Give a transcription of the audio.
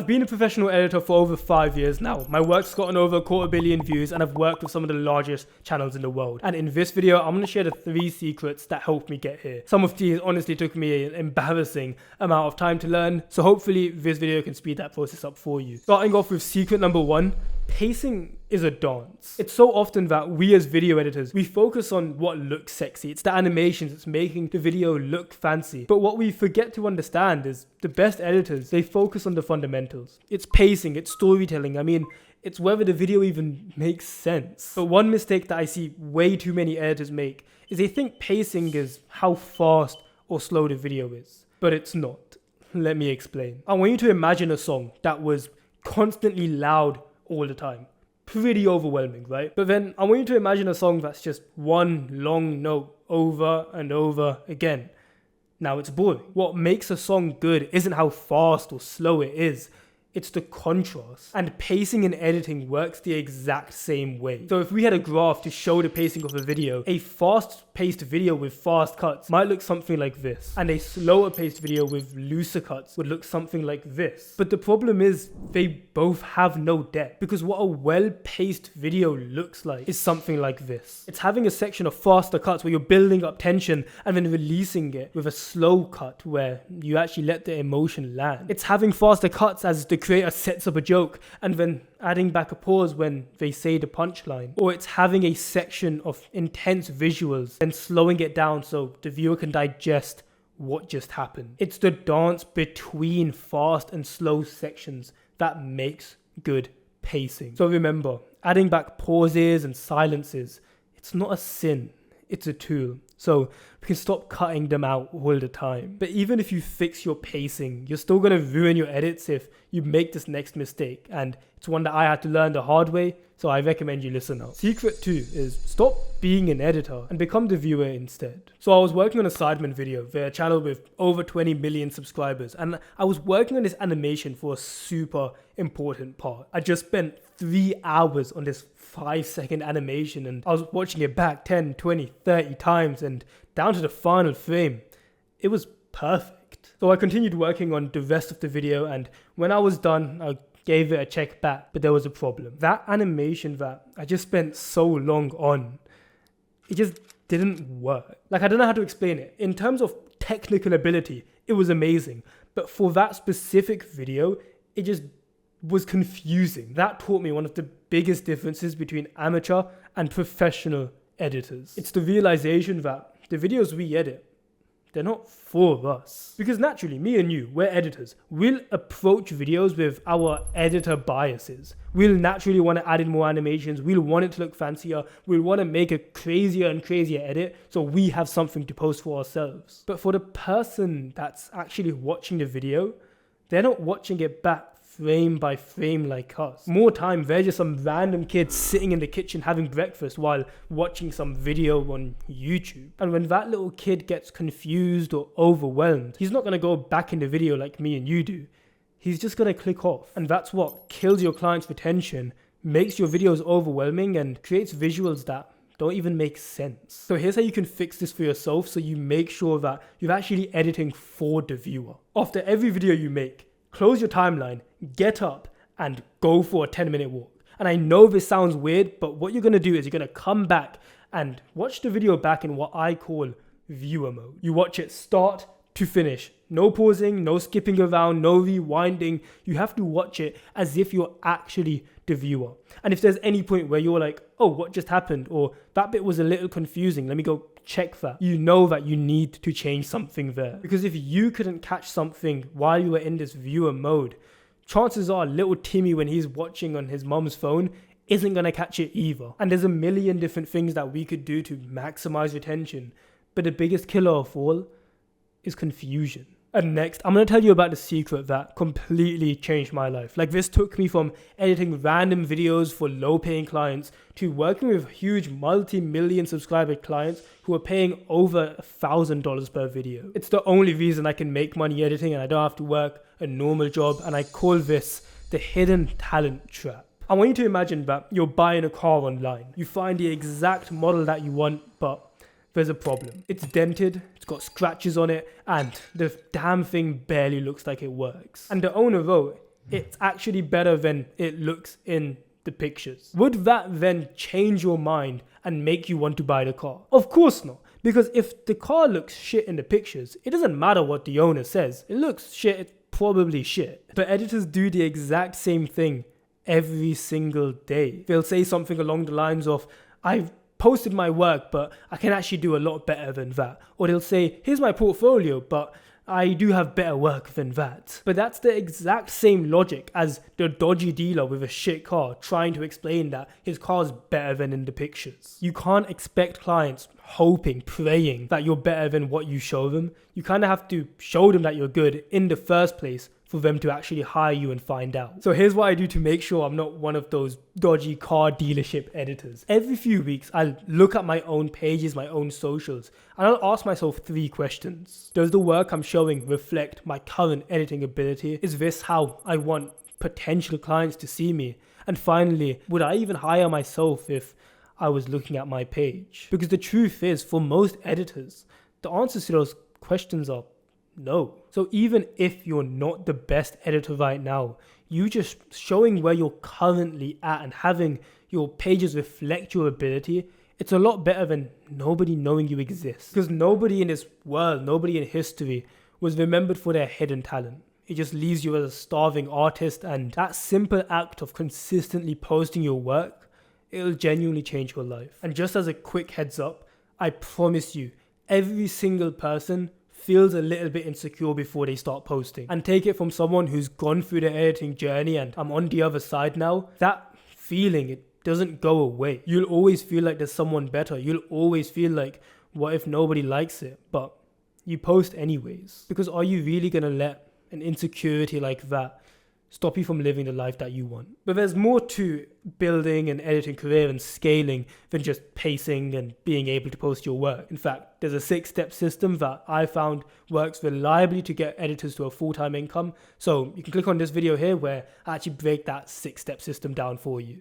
I've been a professional editor for over 5 years now. My work's gotten over 250 million views and I've worked with some of the largest channels in the world. And in this video, I'm going to share the 3 secrets that helped me get here. Some of these honestly took me an embarrassing amount of time to learn, so hopefully this video can speed that process up for you. Starting off with secret number 1, pacing is a dance. It's so often that we as video editors, we focus on what looks sexy. It's the animations, it's making the video look fancy. But what we forget to understand is the best editors, they focus on the fundamentals. It's pacing, it's storytelling. I mean, it's whether the video even makes sense. But one mistake that I see way too many editors make is they think pacing is how fast or slow the video is. But it's not. Let me explain. I want you to imagine a song that was constantly loud all the time. Pretty overwhelming, right? But then I want you to imagine a song that's just one long note over and over again. Now it's boring. What makes a song good isn't how fast or slow it is. It's the contrast. And pacing and editing works the exact same way. So if we had a graph to show the pacing of a video, a fast-paced video with fast cuts might look something like this. And a slower-paced video with looser cuts would look something like this. But the problem is they both have no depth. Because what a well-paced video looks like is something like this. It's having a section of faster cuts where you're building up tension and then releasing it with a slow cut where you actually let the emotion land. It's having faster cuts as the creator sets up a joke and then adding back a pause when they say the punchline. Or it's having a section of intense visuals and slowing it down so the viewer can digest what just happened. It's the dance between fast and slow sections that makes good pacing. So remember, adding back pauses and silences, it's not a sin, it's a tool. So we can stop cutting them out all the time. But even if you fix your pacing, you're still going to ruin your edits if you make this next mistake. And it's one that I had to learn the hard way, so I recommend you listen up. Secret 2 is stop being an editor and become the viewer instead. So I was working on a Sidemen video, their channel with over 20 million subscribers, and I was working on this animation for a super important part. I just spent 3 hours on this 5-second animation and I was watching it back 10, 20, 30 times and down to the final frame. It was perfect. So I continued working on the rest of the video, and when I was done, I gave it a check back, but there was a problem. That animation that I just spent so long on, it just didn't work. Like, I don't know how to explain it. In terms of technical ability, it was amazing. But for that specific video, it just was confusing. That taught me one of the biggest differences between amateur and professional editors. It's the realization that the videos we edit, they're not for us. Because naturally, me and you, we're editors. We'll approach videos with our editor biases. We'll naturally want to add in more animations. We'll want it to look fancier. We'll want to make a crazier and crazier edit so we have something to post for ourselves. But for the person that's actually watching the video, they're not watching it back frame by frame like us. More time, they're just some random kid sitting in the kitchen having breakfast while watching some video on YouTube. And when that little kid gets confused or overwhelmed, he's not going to go back in the video like me and you do. He's just going to click off. And that's what kills your client's retention, makes your videos overwhelming, and creates visuals that don't even make sense. So here's how you can fix this for yourself so you make sure that you're actually editing for the viewer. After every video you make, close your timeline, get up, and go for a 10-minute walk. And I know this sounds weird, but what you're going to do is you're going to come back and watch the video back in what I call viewer mode. You watch it start to finish. No pausing, no skipping around, no rewinding. You have to watch it as if you're actually the viewer. And if there's any point where you're like, oh, what just happened? Or that bit was a little confusing, let me go check that. You know that you need to change something there. Because if you couldn't catch something while you were in this viewer mode, chances are little Timmy, when he's watching on his mom's phone, isn't going to catch it either. And there's a million different things that we could do to maximize retention. But the biggest killer of all is confusion. And next, I'm going to tell you about the secret that completely changed my life. Like, this took me from editing random videos for low-paying clients to working with huge multi-million subscriber clients who are paying over $1,000 per video. It's the only reason I can make money editing and I don't have to work a normal job, and I call this the hidden talent trap. I want you to imagine that you're buying a car online. You find the exact model that you want, but there's a problem. It's dented, it's got scratches on it, and the damn thing barely looks like it works. And the owner wrote, it's actually better than it looks in the pictures. Would that then change your mind and make you want to buy the car? Of course not. Because if the car looks shit in the pictures, it doesn't matter what the owner says. It looks shit, it's probably shit. But editors do the exact same thing every single day. They'll say something along the lines of, I've posted my work, but I can actually do a lot better than that. Or they'll say, here's my portfolio, but I do have better work than that. But that's the exact same logic as the dodgy dealer with a shit car trying to explain that his car's better than in the pictures. You can't expect clients hoping, praying that you're better than what you show them. You kind of have to show them that you're good in the first place for them to actually hire you and find out. So here's what I do to make sure I'm not one of those dodgy car dealership editors. Every few weeks, I'll look at my own pages, my own socials, and I'll ask myself 3 questions. Does the work I'm showing reflect my current editing ability? Is this how I want potential clients to see me? And finally, would I even hire myself if I was looking at my page? Because the truth is, for most editors, the answers to those questions are no. So even if you're not the best editor right now, you just showing where you're currently at and having your pages reflect your ability, it's a lot better than nobody knowing you exist. Because nobody in this world, nobody in history was remembered for their hidden talent. It just leaves you as a starving artist, and that simple act of consistently posting your work, it'll genuinely change your life. And just as a quick heads up, I promise you, every single person feels a little bit insecure before they start posting. And take it from someone who's gone through the editing journey and I'm on the other side now, that feeling, it doesn't go away. You'll always feel like there's someone better. You'll always feel like, what if nobody likes it? But you post anyways. Because are you really gonna let an insecurity like that stop you from living the life that you want? But there's more to building an editing career and scaling than just pacing and being able to post your work. In fact, there's a 6-step system that I found works reliably to get editors to a full-time income. So you can click on this video here where I actually break that 6-step system down for you.